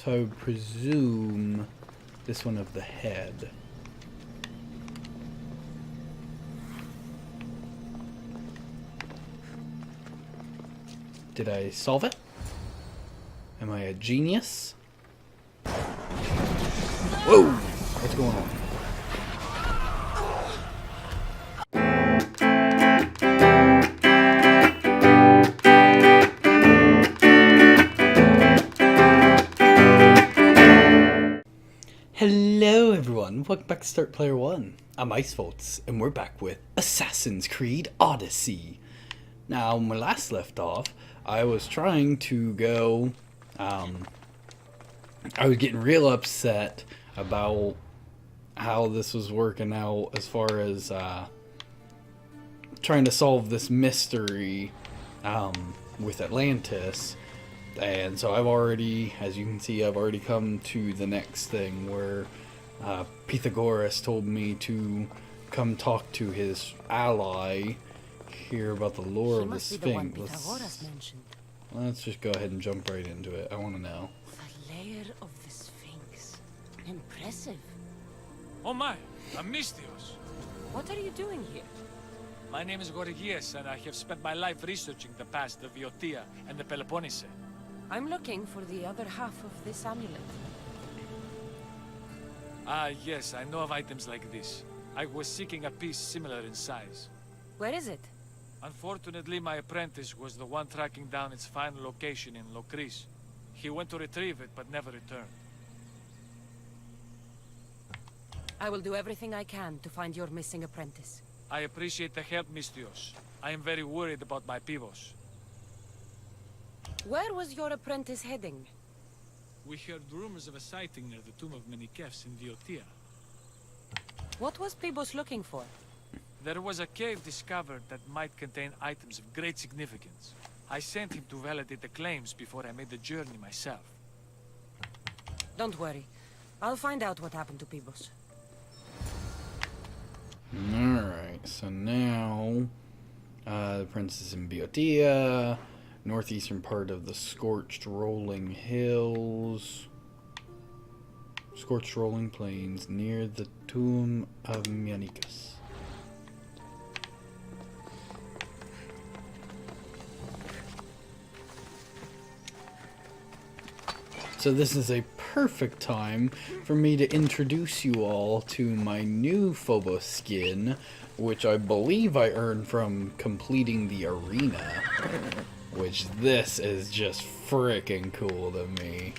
So I would presume this one of the head. Did I solve it? Am I a genius? Whoa! What's going on? Hello everyone, welcome back to Start Player 1. I'm Icevolts, and we're back with Assassin's Creed Odyssey. Now, when we last left off, I was trying to go, I was getting real upset about how this was working out as far as, trying to solve this mystery, with Atlantis. And so I've already, as you can see, I've already come to the next thing where Pythagoras told me to come talk to his ally, hear about the lore of the Sphinx. Let's just go ahead and jump right into it. I want to know. The layer of the Sphinx. Impressive. Oh my, Amnistios. What are you doing here? My name is Gorgias, and I have spent my life researching the past of Boeotia and the Peloponnese. I'm looking for the other half of this amulet. Ah, yes, I know of items like this. I was seeking a piece similar in size. Where is it? Unfortunately, my apprentice was the one tracking down its final location in Locris. He went to retrieve it, but never returned. I will do everything I can to find your missing apprentice. I appreciate the help, Mistios. I am very worried about my pivos. Where was your apprentice heading? We heard rumors of a sighting near the tomb of Menikefs in Boeotia. What was Pibos looking for? There was a cave discovered that might contain items of great significance. I sent him to validate the claims before I made the journey myself. Don't worry. I'll find out what happened to Pibos. Alright, so now the princess in Boeotia, northeastern part of the scorched rolling hills, scorched rolling plains near the tomb of Menikefs. So this is a perfect time for me to introduce you all to my new Phobos skin, which I believe I earned from completing the arena. Which this is just freaking cool to me.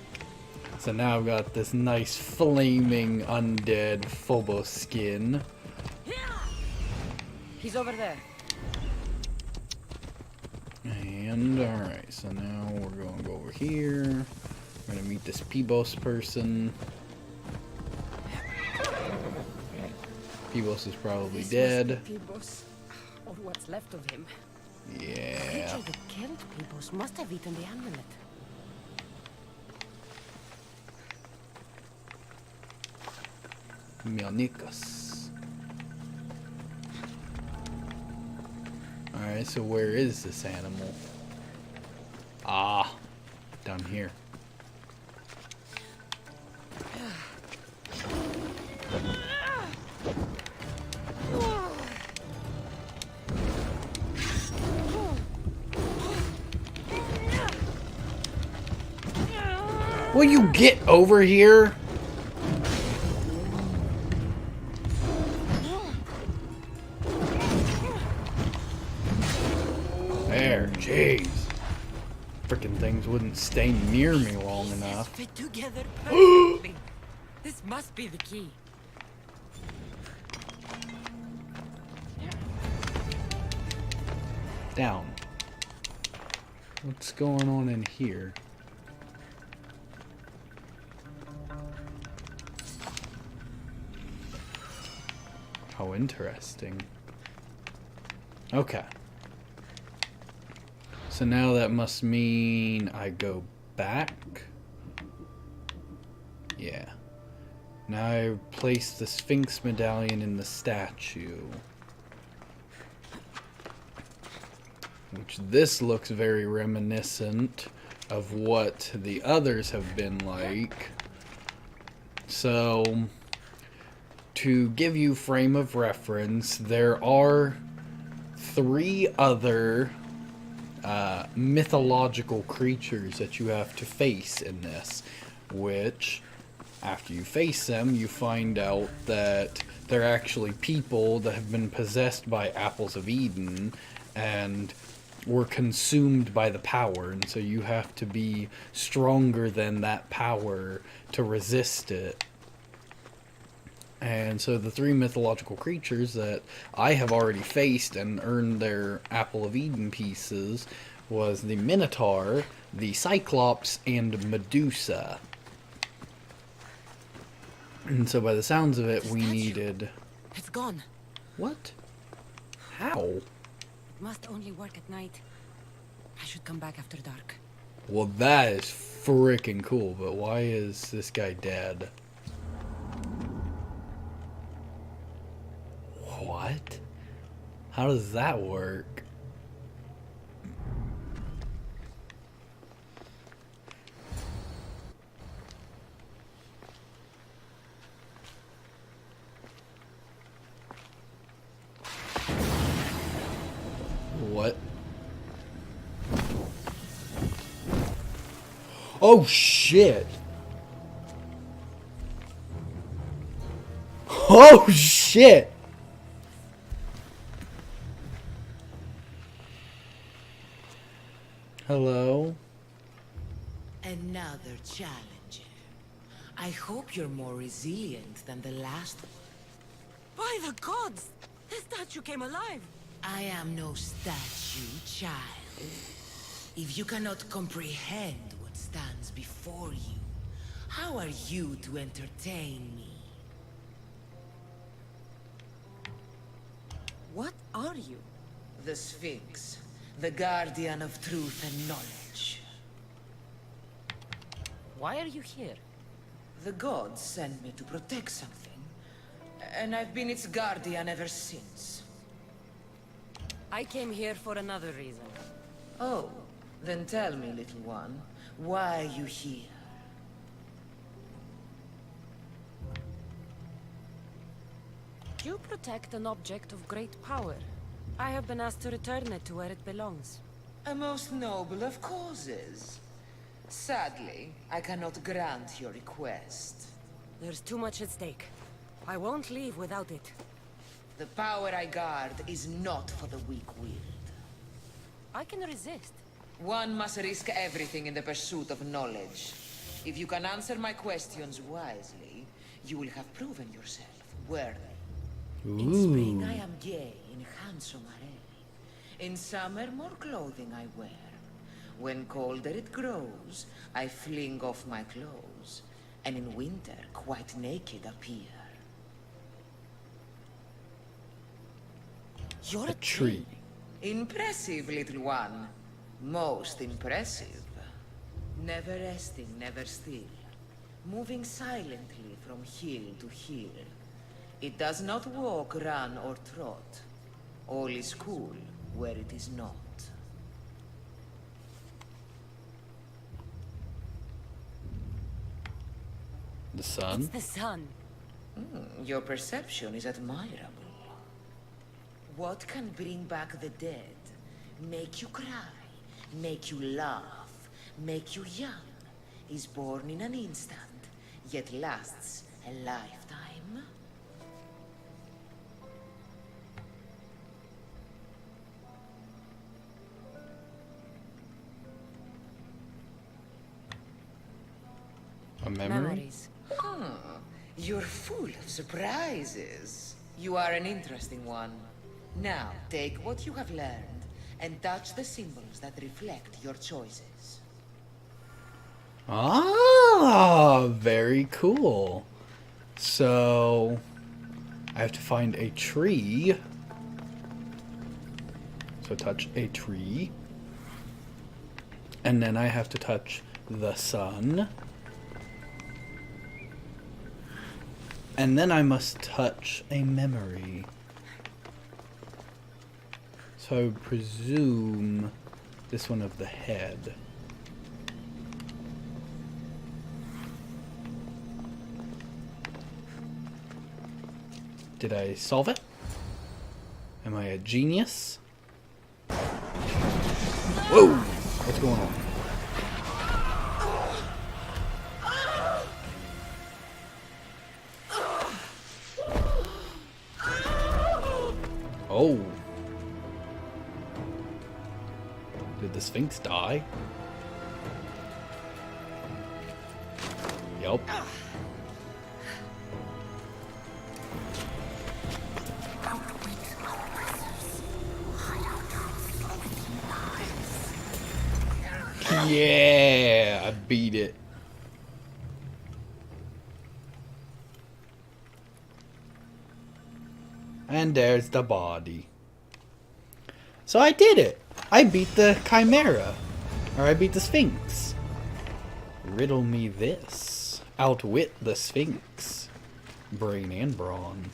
So now I've got this nice flaming undead Phobos skin. He's over there. And alright, so now we're going to go over here. We're going to meet this Pibos person. Pibos is probably dead. Pibos, or what's left of him. Yeah. The creature that killed Pibos must have eaten the amulet. Menikefs. Alright, so where is this animal? Ah, down here. Will you get over here? There, jeez. Frickin' things wouldn't stay near me long enough. Fit together perfectly. This must be the key. Down. What's going on in here? How interesting. Okay. So now that must mean I go back. Yeah. Now I place the Sphinx medallion in the statue. Which this looks very reminiscent of what the others have been like. So, to give you frame of reference, there are 3 other mythological creatures that you have to face in this, which, after you face them, you find out that they're actually people that have been possessed by apples of Eden and were consumed by the power, and so you have to be stronger than that power to resist it. And so the 3 mythological creatures that I have already faced and earned their Apple of Eden pieces was the Minotaur, the Cyclops, and Medusa. And so by the sounds of it, we needed... It's gone. What? How? It must only work at night. I should come back after dark. Well, that is freaking cool, but why is this guy dead? What? How does that work? What? Oh shit! Oh shit! Hello? Another challenger. I hope you're more resilient than the last one. By the gods! The statue came alive! I am no statue, child. If you cannot comprehend what stands before you, how are you to entertain me? What are you? The Sphinx, the guardian of truth and knowledge. Why are you here? The gods sent me to protect something, and I've been its guardian ever since. I came here for another reason. Oh, then tell me, little one, why are you here? You protect an object of great power. I have been asked to return it to where it belongs. A most noble of causes. Sadly, I cannot grant your request. There's too much at stake. I won't leave without it. The power I guard is not for the weak-willed. I can resist. One must risk everything in the pursuit of knowledge. If you can answer my questions wisely, you will have proven yourself worthy. In spring I am gay in handsome array. In summer more clothing I wear. When colder it grows, I fling off my clothes. And in winter quite naked appear. You're A tree. Impressive, little one. Most impressive. Never resting, never still. Moving silently from hill to hill. It does not walk, run, or trot. All is cool where it is not. The It's sun? the sun. Your perception is admirable. What can bring back the dead? Make you cry, make you laugh, make you young. Is born in an instant, yet lasts a lifetime. A memory? Memories. You're full of surprises. You are an interesting one. Now, take what you have learned and touch the symbols that reflect your choices. Ah, very cool. So, I have to find a tree. So touch a tree. And then I have to touch the sun. And then I must touch a memory. So I would presume this one of the head. Did I solve it? Am I a genius? Whoa! What's going on? Oh. Did the Sphinx die? Yup. Yeah, I beat it. And there's the body. So I did it. I beat the Chimera. Or I beat the Sphinx. Riddle me this. Outwit the Sphinx. Brain and brawn.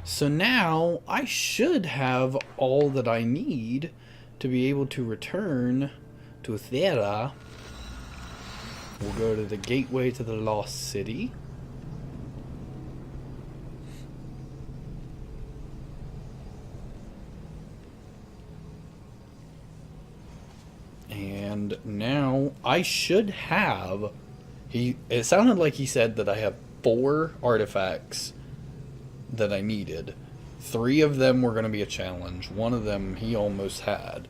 So now I should have all that I need to be able to return to Thera. We'll go to the gateway to the Lost City. And now I should have... It sounded like he said that I have 4 artifacts that I needed. 3 of them were going to be a challenge. 1 of them he almost had.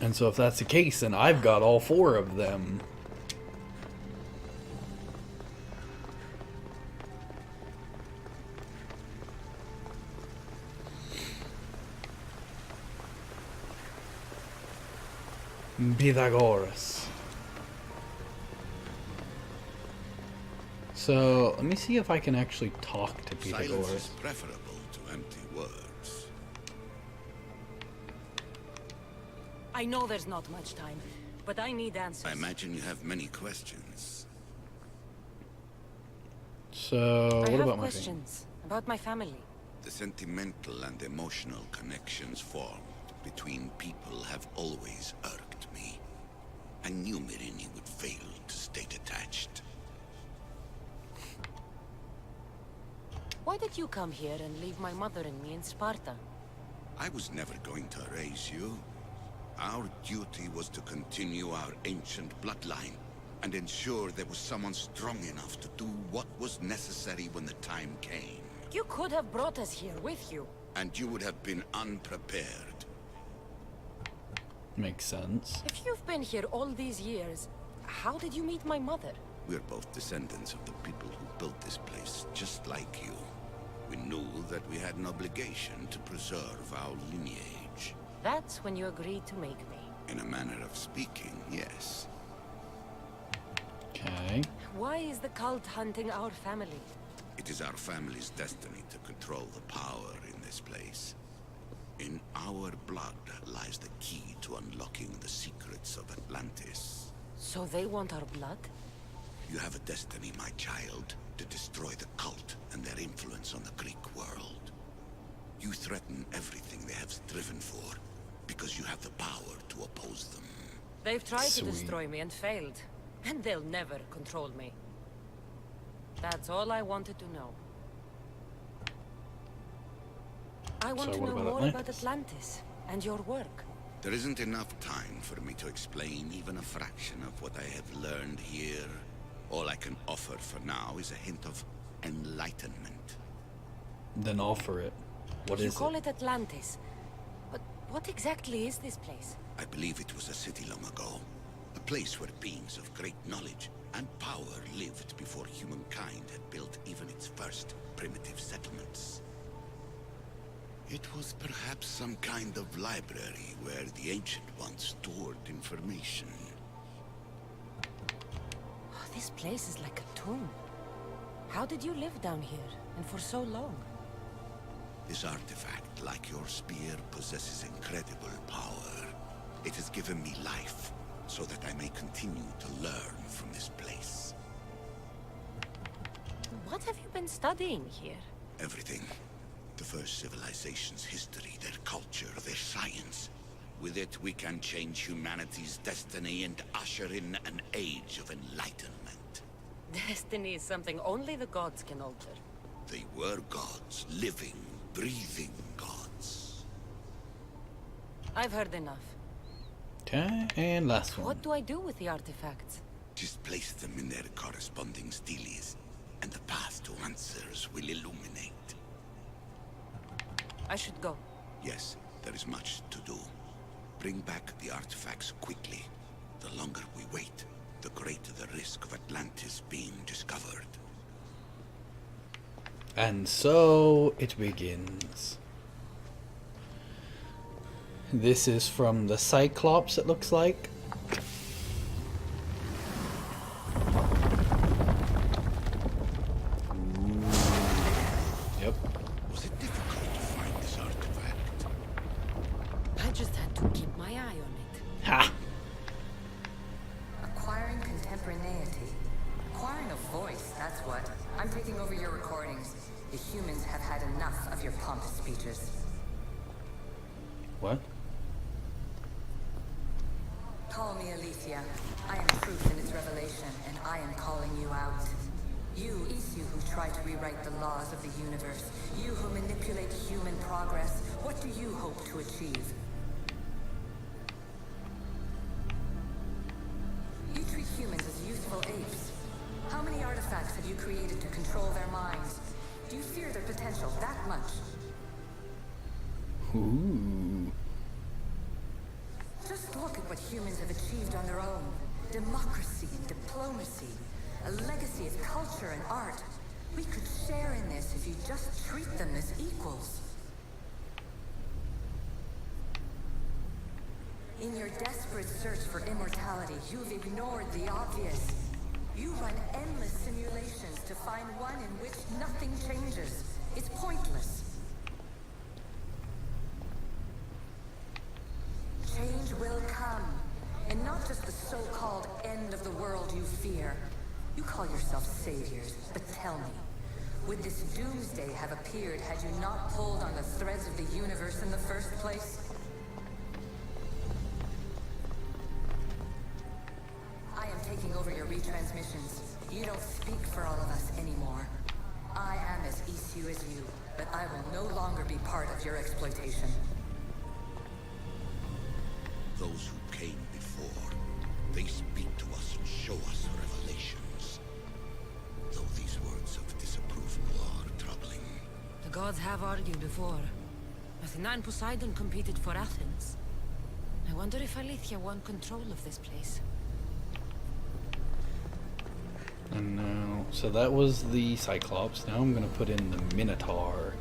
And so if that's the case, then I've got all 4 of them. Pythagoras. So, let me see if I can actually talk to Silence is Pythagoras. preferable to empty words. I know there's not much time, but I need answers. I imagine you have many questions. So, I what have about my family? questions about my family. The sentimental and emotional connections formed between people have always irked me. I knew Myrini would fail to stay detached. Why did you come here and leave my mother and me in Sparta? I was never going to erase you. Our duty was to continue our ancient bloodline and ensure there was someone strong enough to do what was necessary when the time came. You could have brought us here with you. And you would have been unprepared. Makes sense. If you've been here all these years, how did you meet my mother? We're both descendants of the people who built this place, just like you. We knew that we had an obligation to preserve our lineage. That's when you agreed to make me. In a manner of speaking, yes. Okay. Why is the cult hunting our family? It is our family's destiny to control the power in this place. In our blood lies the key to unlocking the secrets of Atlantis. So they want our blood? You have a destiny, my child, to destroy the cult and their influence on the Greek world. You threaten everything they have striven for, because you have the power to oppose them. They've tried Sweet. to destroy me and failed. And they'll never control me. That's all I wanted to know. I want So to what know about more about Atlantis? Atlantis and your work. There isn't enough time for me to explain even a fraction of what I have learned here. All I can offer for now is a hint of enlightenment. Then offer it. What You is call it? it Atlantis. But what exactly is this place? I believe it was a city long ago. A place where beings of great knowledge and power lived before humankind had built even its first primitive settlements. It was perhaps some kind of library where the Ancient Ones stored information. Oh, this place is like a tomb. How did you live down here, and for so long? This artifact, like your spear, possesses incredible power. It has given me life, so that I may continue to learn from this place. What have you been studying here? Everything. The first civilization's history, their culture, their science. With it, we can change humanity's destiny and usher in an age of enlightenment. Destiny is something only the gods can alter. They were gods, living, breathing gods. I've heard enough. Okay, and last one. What do I do with the artifacts? Just place them in their corresponding steles, and the path to answers will illuminate. I should go. Yes, there is much to do. Bring back the artifacts quickly. The longer we wait, the greater the risk of Atlantis being discovered. And so it begins. This is from the Cyclops, it looks like. Ooh. Yep. Was it difficult to find this artifact? I just had to keep my eye on it. Ha! Acquiring contemporaneity. Acquiring a voice, that's what. I'm taking over your recordings. The humans have had enough of your pompous speeches. What? Call me Alicia. I am truth in its revelation, and I am calling you out. You, Isu, who try to rewrite the laws of the universe. You who manipulate human progress. What do you hope to achieve? You treat humans as youthful apes. How many artifacts have you created to control their minds? Do you fear their potential that much? Ooh. Just look at what humans have achieved on their own. Democracy and diplomacy. A legacy of culture and art. We could share in this if you just treat them as equals. In your desperate search for immortality, you've ignored the obvious. You run endless simulations to find one in which nothing changes. It's pointless. Change will come, and not just the so-called end of the world you fear. You call yourself saviors, but tell me, would this doomsday have appeared had you not pulled on the threads of the universe in the first place? I am taking over your retransmissions. You don't speak for all of us anymore. I am as Isu as you, but I will no longer be part of your exploitation. Those who came before, they speak to us and show us revelations. Though these words of disapproval are troubling. The gods have argued before. Athena and Poseidon competed for Athens. I wonder if Aletheia won control of this place. And now, so that was the Cyclops. Now I'm gonna put in the Minotaur.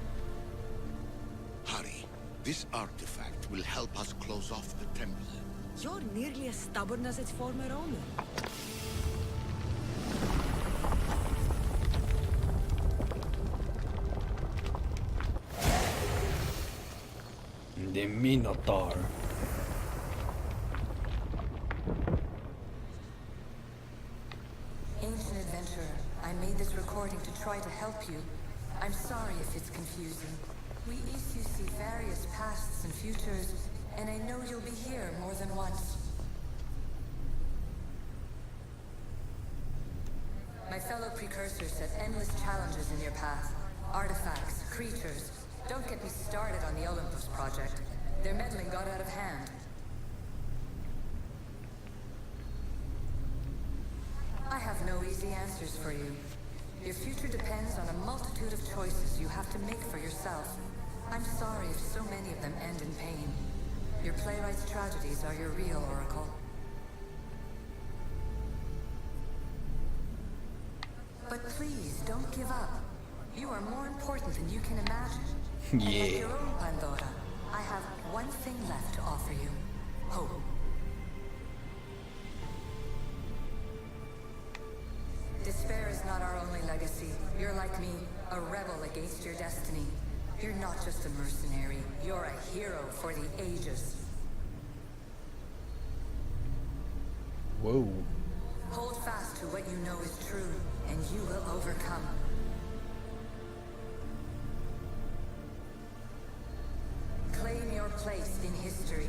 Hurry, this artifact will help us close off the temple. You're nearly as stubborn as its former owner. The Minotaur. Ancient adventurer, I made this recording to try to help you. I'm sorry if it's confusing. We Isu see various pasts and futures, and I know you'll be here more than once. My fellow precursors set endless challenges in your path. Artifacts, creatures. Don't get me started on the Olympus project. Their meddling got out of hand. I have no easy answers for you. Your future depends on a multitude of choices you have to make for yourself. I'm sorry if so many of them end in pain. Your playwright's tragedies are your real oracle. But please, don't give up. You are more important than you can imagine. And like Yeah. your own Pandora, I have one thing left to offer you. Hope. Despair is not our only legacy. You're like me, a rebel against your destiny. You're not just a mercenary, you're a hero for the ages. Whoa. Hold fast to what you know is true, and you will overcome. Claim your place in history.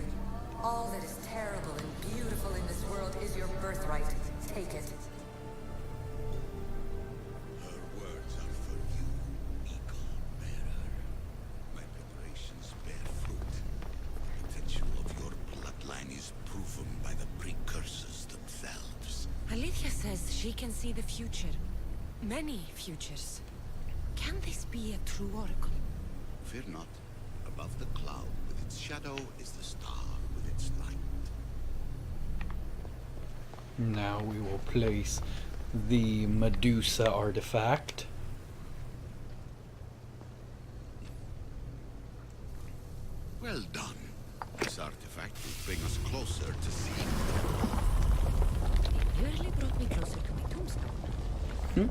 All that is terrible and beautiful in this world is your birthright. Take it. says she can see the future. Many futures. Can this be a true oracle? Fear not. Above the cloud with its shadow is the star with its light. Now we will place the Medusa artifact. Well done. This artifact will bring us closer to seeing. It nearly brought me closer to my tombstone.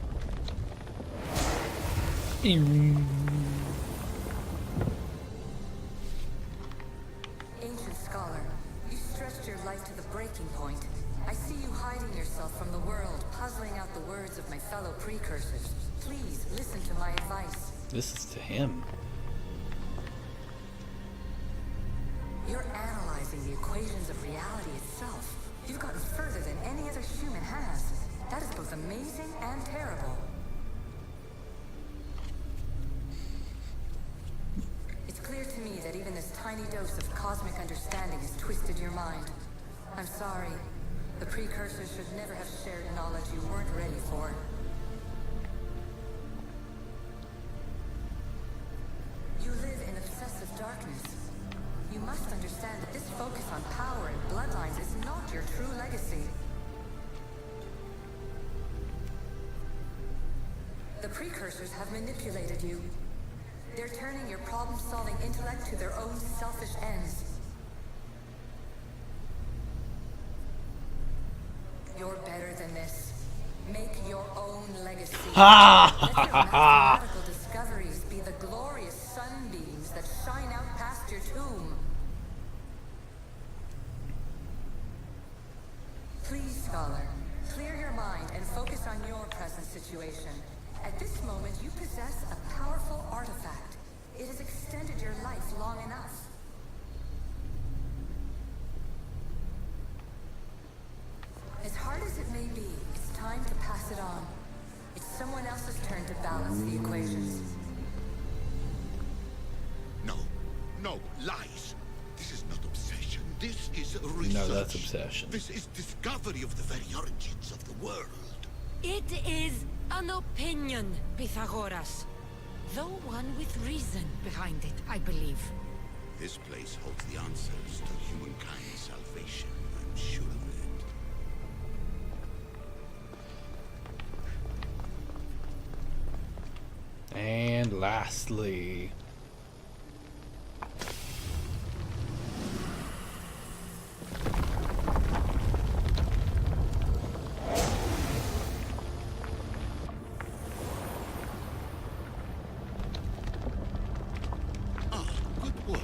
Ancient scholar, you stretched your life to the breaking point. I see you hiding yourself from the world, puzzling out the words of my fellow precursors. Please listen to my advice. This is to him. You're analyzing the equations of reality itself. You've gotten further than any other human has. That is both amazing and terrible. It's clear to me that even this tiny dose of cosmic understanding has twisted your mind. I'm sorry. The precursors should never have shared knowledge you weren't ready for. You live in obsessive darkness. You must understand that this focus on power and bloodlines is not your true legacy. The precursors have manipulated you. They're turning your problem-solving intellect to their own selfish ends. You're better than this. Make your own legacy. Let your mathematical discoveries be the glorious sunbeams that shine out past your tomb. Please, scholar, clear your mind and focus on your present situation. At this moment, you possess a powerful artifact. It has extended your life long enough. As hard as it may be, it's time to pass it on. It's someone else's turn to balance the equations. No, no, lies. This is not obsession. This is research. No, that's obsession. This is discovery of the very origins of the world. It is an opinion, Pythagoras. Though one with reason behind it, I believe. This place holds the answers to humankind's salvation. I'm sure of it. And lastly, good word.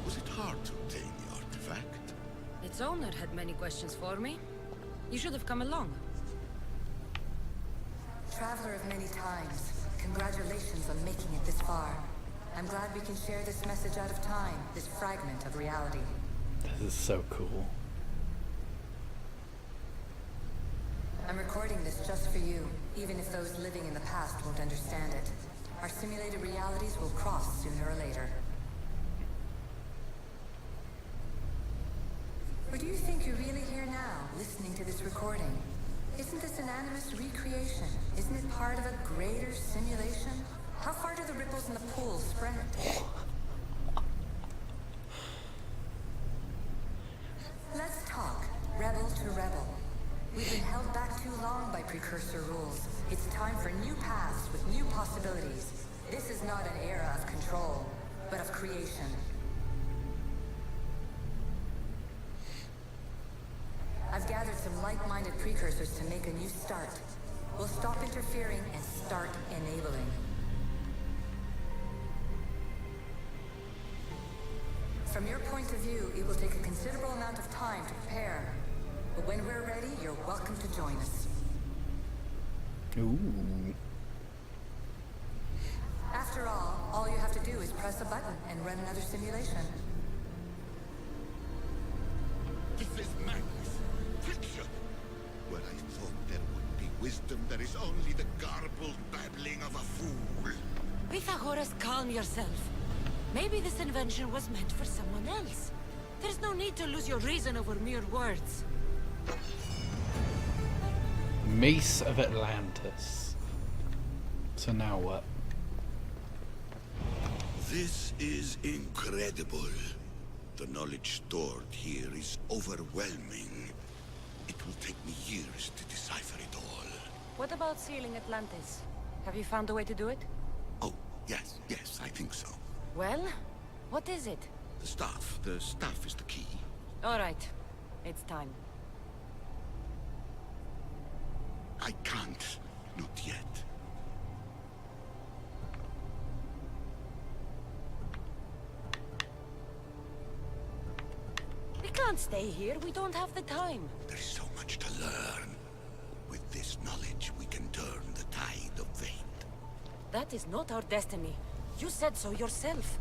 Was it hard to obtain the artifact? Its owner had many questions for me. You should have come along. Traveler of many times, congratulations on making it this far. I'm glad we can share this message out of time, this fragment of reality. this is so cool. I'm recording this just for you, even if those living in the past won't understand it. Our simulated realities will cross sooner or later. Or do you think you're really here now, listening to this recording? Isn't this an animus recreation? Isn't it part of a greater simulation? How far do the ripples in the pool spread? Let's talk, rebel to rebel. We've been held back too long by precursor rules. It's time for new paths with new possibilities. This is not an era of control, but of creation. I've gathered some like-minded precursors to make a new start. We'll stop interfering and start enabling. From your point of view, it will take a considerable amount of time to prepare. But when we're ready, you're welcome to join us. Ooh. After all you have to do is press a button and run another simulation. This is madness. Fiction. Where I thought there would be wisdom, there is only the garbled babbling of a fool. Pythagoras, calm yourself. Maybe this invention was meant for someone else. There's no need to lose your reason over mere words. Mace of Atlantis. So now what? This is incredible. The knowledge stored here is overwhelming. It will take me years to decipher it all. What about sealing Atlantis? Have you found a way to do it? Oh, yes, I think so. Well, what is it? The staff is the key. All right, it's time. I can't, not yet. We can't stay here. We don't have the time. There's so much to learn. With this knowledge, we can turn the tide of fate. That is not our destiny. You said so yourself.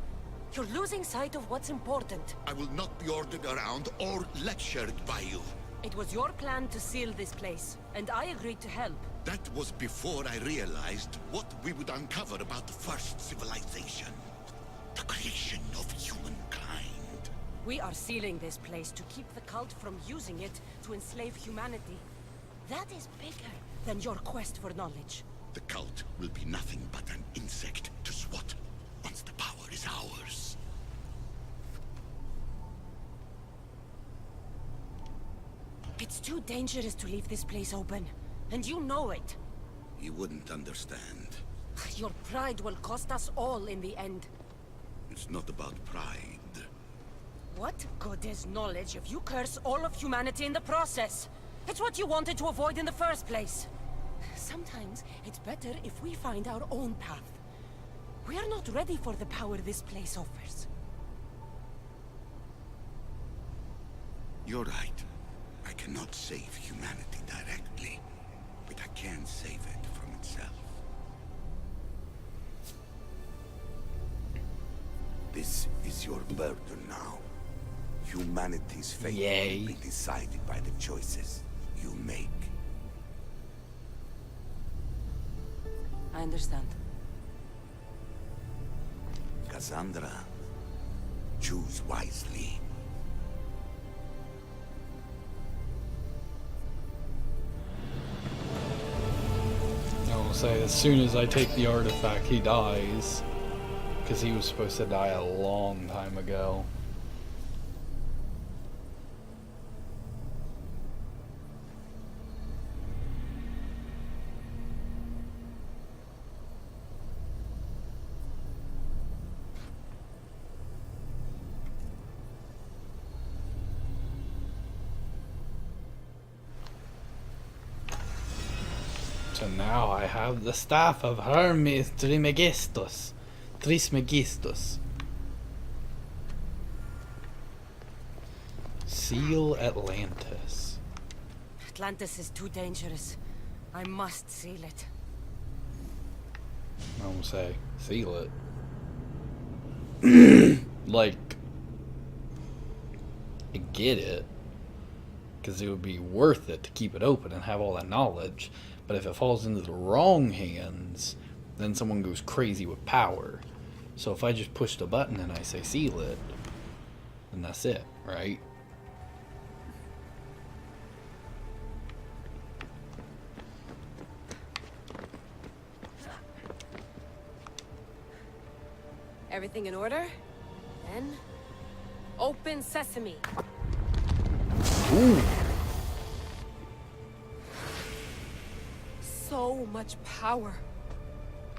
You're losing sight of what's important. I will not be ordered around or lectured by you. It was your plan to seal this place, and I agreed to help. That was before I realized what we would uncover about the first civilization. The creation of humankind. We are sealing this place to keep the cult from using it to enslave humanity. That is bigger than your quest for knowledge. The cult will be nothing but an insect to swat once the power is ours. It's too dangerous to leave this place open, and you know it. You wouldn't understand. Your pride will cost us all in the end. It's not about pride. What good is knowledge if you curse all of humanity in the process? It's what you wanted to avoid in the first place. Sometimes it's better if we find our own path. We are not ready for the power this place offers. You're right. I cannot save humanity directly, but I can save it from itself. This is your burden now. Humanity's fate Yay. will be decided by the choices you make. I understand. Cassandra, choose wisely. I will say, as soon as I take the artifact, he dies. Because he was supposed to die a long time ago. So now I have the staff of Hermes Trismegistus. Seal Atlantis. Atlantis is too dangerous. I must seal it. I won't say seal it. Like, I get it. Because it would be worth it to keep it open and have all that knowledge. But if it falls into the wrong hands, then someone goes crazy with power. So if I just push the button and I say seal it, then that's it, right? Everything in order? Then, open sesame. Ooh. So much power.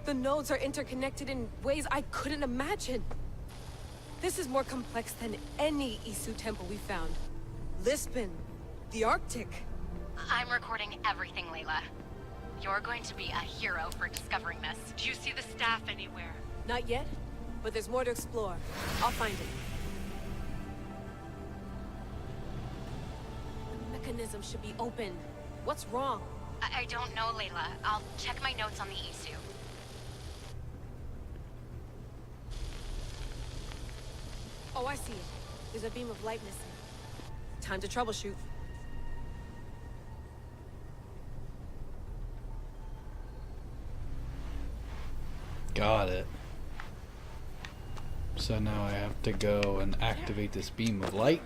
The nodes are interconnected in ways I couldn't imagine. This is more complex than any Isu temple we found. Lisbon, the Arctic. I'm recording everything, Layla. You're going to be a hero for discovering this. Do you see the staff anywhere? Not yet, but there's more to explore. I'll find it. The mechanism should be open. What's wrong? I don't know, Layla. I'll check my notes on the Isu. Oh, I see it. There's a beam of light missing. Time to troubleshoot. Got it. So now I have to go and activate this beam of light.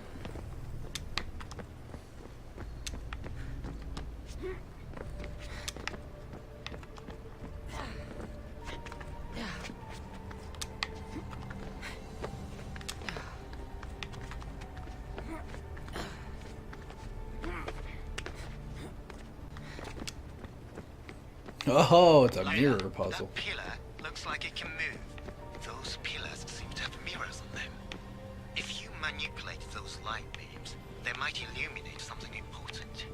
Oh, it's a Layla, mirror puzzle. That pillar looks like it can move. Those pillars seem to have mirrors on them. If you manipulate those light beams, they might illuminate something important.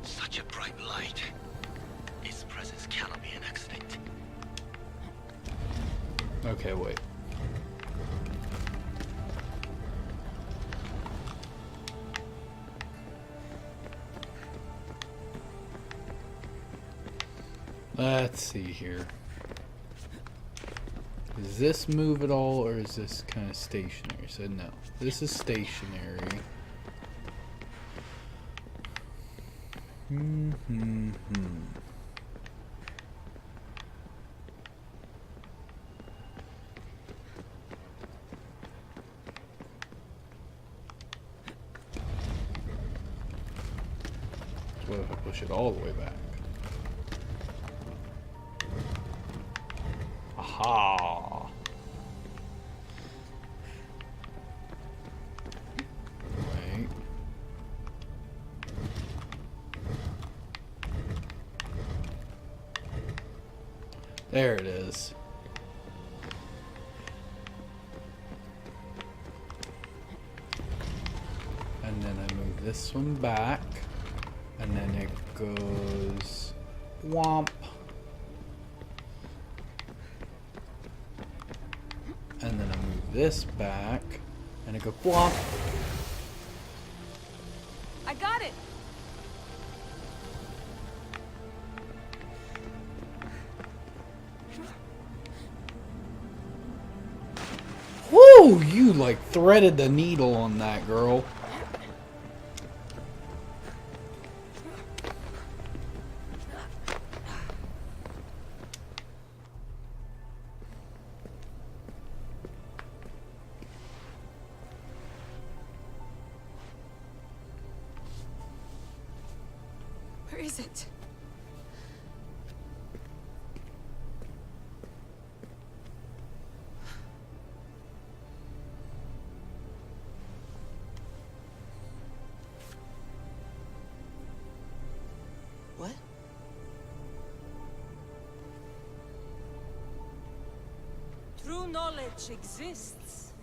Such a bright light. Its presence cannot be an accident. Okay, wait. Let's see here. Does this move at all, or is this kind of stationary? So no, this is stationary. So what if I push it all the way back? Aha! Wait. There it is. And then I move this one back. And then it goes womp. And then I move this back. And it goes womp. I got it! Woo! You like threaded the needle on that, girl. Where is it? What? True knowledge exists.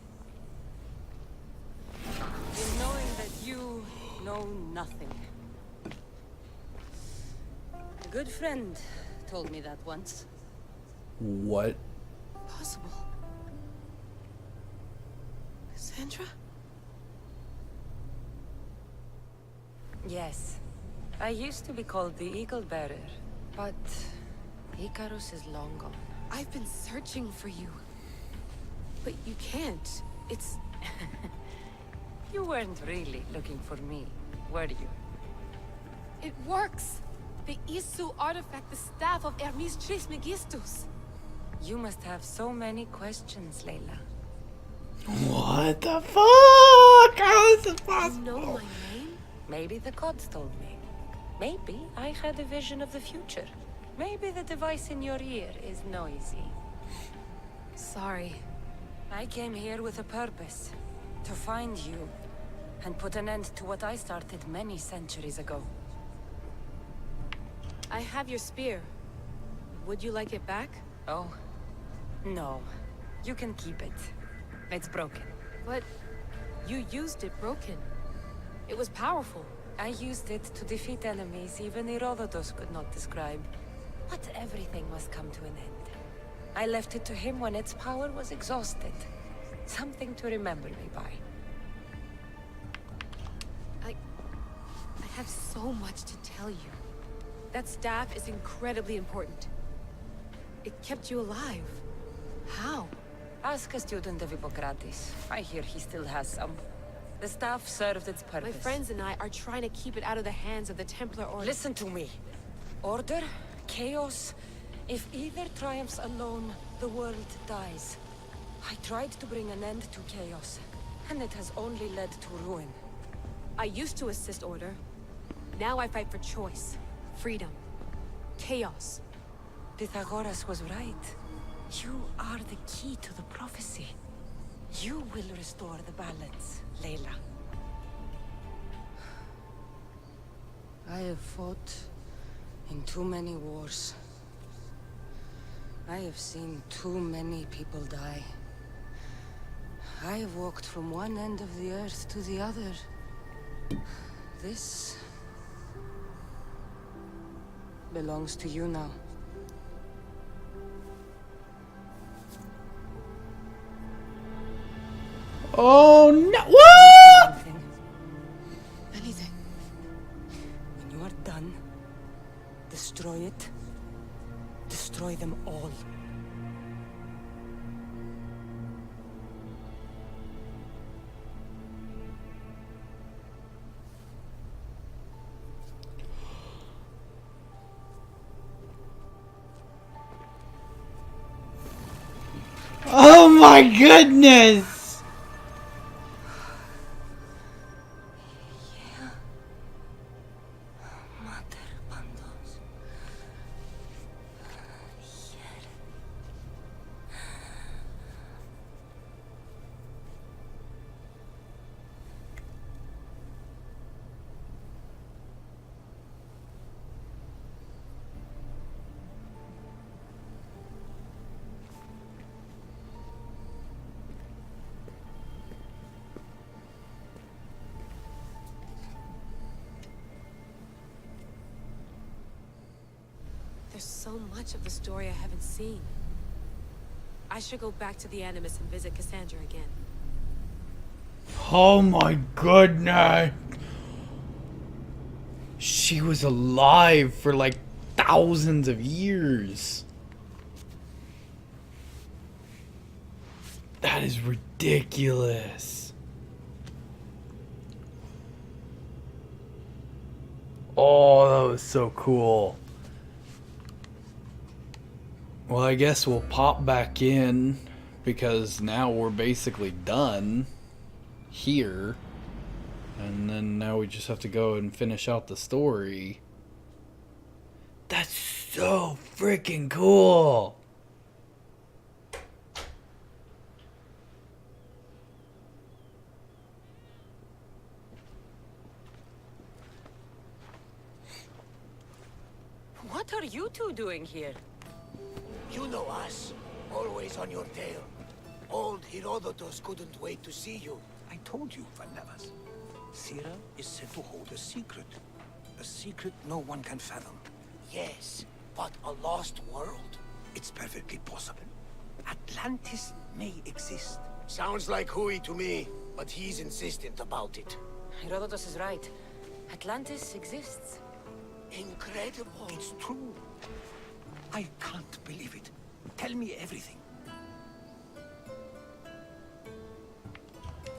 In knowing that you know nothing. A good friend told me that once. What? Possible. Cassandra? Yes. I used to be called the Eagle Bearer, but Icarus is long gone. I've been searching for you. But you can't. It's... You weren't really looking for me, were you? It works! The Isu artifact, the staff of Hermes Trismegistus. You must have so many questions, Layla. What the fuck? How is it You possible? know my name? Maybe the gods told me. Maybe I had a vision of the future. Maybe the device in your ear is noisy. Sorry. I came here with a purpose. To find you. And put an end to what I started many centuries ago. I have your spear. Would you like it back? Oh? No. You can keep it. It's broken. But you used it broken. It was powerful. I used it to defeat enemies even Herodotus could not describe. But everything must come to an end. I left it to him when its power was exhausted. Something to remember me by. I have so much to tell you. That staff is incredibly important. It kept you alive. How? Ask a student of Hippocrates. I hear he still has some. The staff served its purpose. My friends and I are trying to keep it out of the hands of the Templar Order. Listen to me. Order, chaos. If either triumphs alone, the world dies. I tried to bring an end to chaos, and it has only led to ruin. I used to assist Order. Now I fight for choice, freedom, chaos. Pythagoras was right. You are the key to the prophecy. You will restore the balance, Layla. I have fought in too many wars. I have seen too many people die. I have walked from one end of the earth to the other. This belongs to you now. Oh no! What? Anything. When you are done, destroy it. Destroy them all. Oh my goodness! There's so much of the story I haven't seen. I should go back to the Animus and visit Cassandra again. Oh my goodness! She was alive for like thousands of years. That is ridiculous. Oh, that was so cool. Well, I guess we'll pop back in because now we're basically done here. And then now we just have to go and finish out the story. That's so freaking cool. What are you two doing here? You know us. Always on your tail. Old Herodotus couldn't wait to see you. I told you, Varnavas. Sira is said to hold a secret. A secret no one can fathom. Yes, but a lost world? It's perfectly possible. Atlantis may exist. Sounds like Hui to me, but he's insistent about it. Herodotus is right. Atlantis exists. Incredible. It's true. I can't believe it. Tell me everything.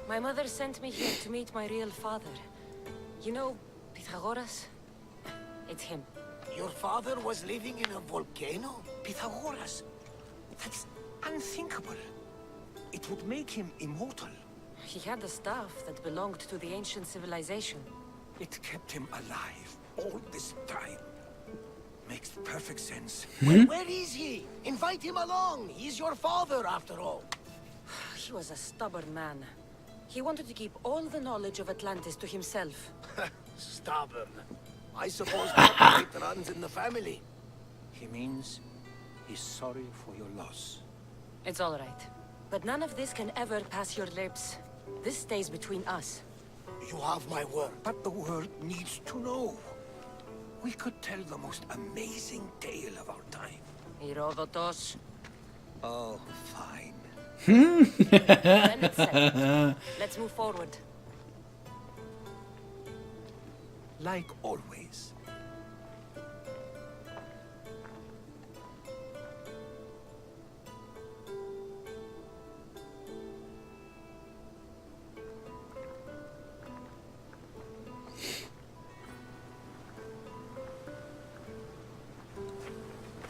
My mother sent me here to meet my real father. You know, Pythagoras? It's him. Your father was living in a volcano? Pythagoras? That's unthinkable. It would make him immortal. He had the staff that belonged to the ancient civilization. It kept him alive all this time. Makes perfect sense. Well, where is he? Invite him along. He's your father, after all. He was a stubborn man. He wanted to keep all the knowledge of Atlantis to himself. Stubborn. I suppose that trait runs in the family. He means he's sorry for your loss. It's all right. But none of this can ever pass your lips. This stays between us. You have my word. But the world needs to know. We could tell the most amazing tale of our time. Herodotus. Oh, fine. Then it's set. Let's move forward. Like always.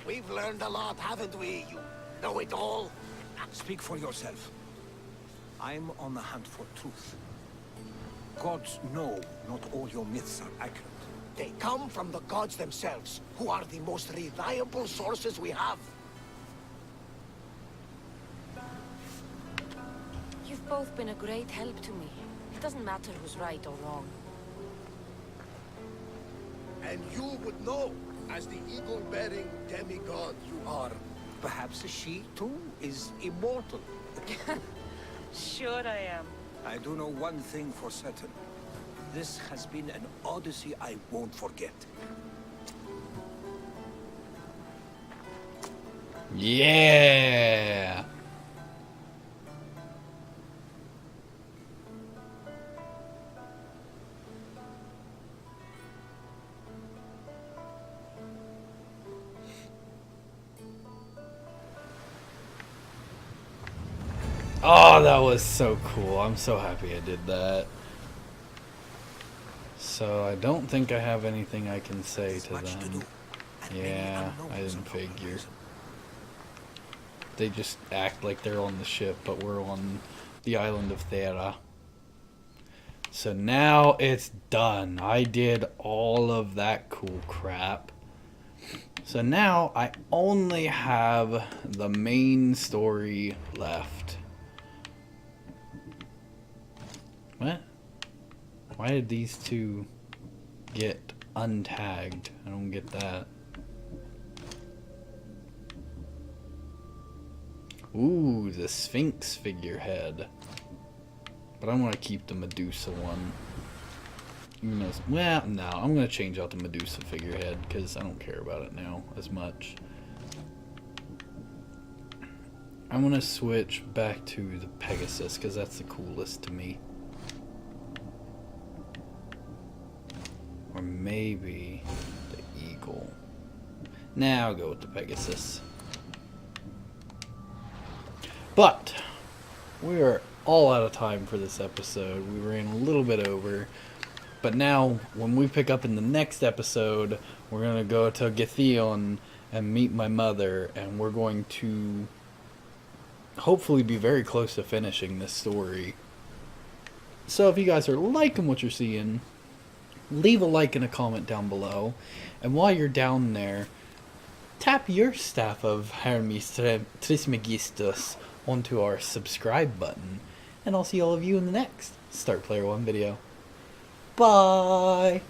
We've learned a lot, haven't we? You know it all. Speak for yourself. I'm on the hunt for truth. Gods know not all your myths are accurate. They come from the gods themselves, who are the most reliable sources we have. You've both been a great help to me. It doesn't matter who's right or wrong. And you would know, as the eagle-bearing demigod you are. Perhaps she, too, is immortal. Sure I am. I do know one thing for certain. This has been an Odyssey I won't forget. Yeah! Oh, that was so cool. I'm so happy I did that. So I don't think I have anything I can say to them. Yeah, I didn't figure. They just act like they're on the ship, but we're on the island of Thera. So now it's done. I did all of that cool crap. So now I only have the main story left. What? Why did these two get untagged? I don't get that. Ooh, the Sphinx figurehead. But I want to keep the Medusa one. Even though, well, no, I'm going to change out the Medusa figurehead because I don't care about it now as much. I'm going to switch back to the Pegasus because that's the coolest to me. Or maybe the Eagle. Now I'll go with the Pegasus. But we are all out of time for this episode. We ran a little bit over. But now, when we pick up in the next episode, we're going to go to Githyon and meet my mother. And we're going to hopefully be very close to finishing this story. So if you guys are liking what you're seeing, leave a like and a comment down below. And while you're down there, tap your staff of Hermes Trismegistus onto our subscribe button. And I'll see all of you in the next Start Player 1 video. Bye!